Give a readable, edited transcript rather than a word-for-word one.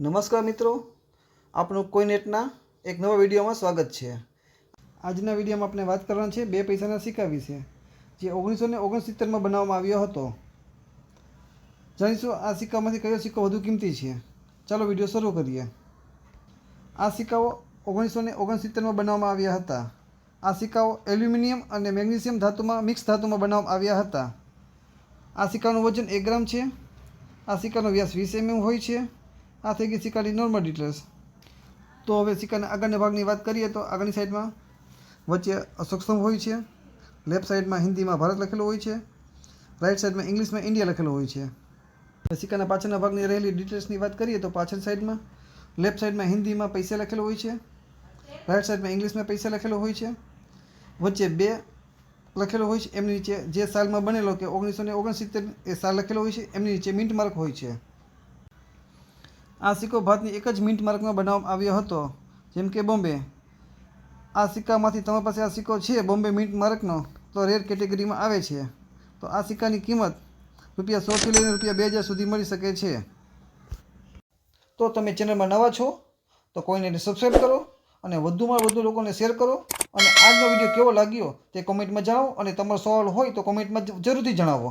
નમસ્કાર મિત્રો, આપનું કોઈનેટના એક નવા વિડીયોમાં સ્વાગત છે। આજના વિડીયોમાં આપણે વાત કરવાની છે 2 પૈસાના સિક્કા વિશે, જે 1969માં બનાવવામાં આવ્યો હતો। જાણીશું આ સિક્કામાંથી કયો સિક્કો વધુ કિંમતી છે। ચાલો વિડીયો શરૂ કરીએ। આ સિક્કાઓ 1969માં બનાવવામાં આવ્યા હતા। આ સિક્કાઓ એલ્યુમિનિયમ અને મેગ્નેશિયમ ધાતુમાં મિક્સ ધાતુમાં બનાવવામાં આવ્યા હતા। આ સિક્કાનું વજન 1 ગ્રામ છે। આ સિક્કાનો વ્યાસ 20 mm હોય છે। આ થઈ ગઈ સિક્કાની નોર્મલ ડિટેલ્સ। તો હવે સિક્કાના આગળના ભાગની વાત કરીએ તો આગળની સાઈડમાં વચ્ચે અશોક સ્તંભ હોય છે, લેફ્ટ સાઈડમાં હિન્દીમાં ભારત લખેલું હોય છે, રાઈટ સાઈડમાં ઇંગ્લિશમાં ઇન્ડિયા લખેલું હોય છે। સિક્કાના પાછળના ભાગની રહેલી ડિટેલ્સની વાત કરીએ તો પાછળ સાઈડમાં લેફ્ટ સાઈડમાં હિન્દીમાં પૈસા લખેલું હોય છે, રાઈટ સાઈડમાં ઇંગ્લિશમાં પૈસા લખેલું હોય છે, વચ્ચે 2 લખેલું હોય છે, એમની નીચે જે સાલમાં બનેલો કે 1969 એ સાલ લખેલો હોય છે, એમની નીચે મિન્ટ માર્ક હોય છે। આ સિક્કો ભારતની એક જ મિન્ટ માર્કમાં બનાવવામાં આવ્યો હતો, જેમ કે બોમ્બે। આ સિક્કામાંથી તમારી પાસે આ સિક્કો છે બોમ્બે મિન્ટ માર્કનો તો રેર કેટેગરીમાં આવે છે। તો આ સિક્કાની કિંમત ₹100 થી લઈને ₹2000 સુધી મળી શકે છે। તો તમે ચેનલમાં નવા છો તો કોઈને સબસ્ક્રાઈબ કરો અને વધુમાં વધુ લોકોને શેર કરો, અને આજનો વિડીયો કેવો લાગ્યો તે કોમેન્ટમાં જણાવો, અને તમારો સવાલ હોય તો કોમેન્ટમાં જરૂરથી જણાવો।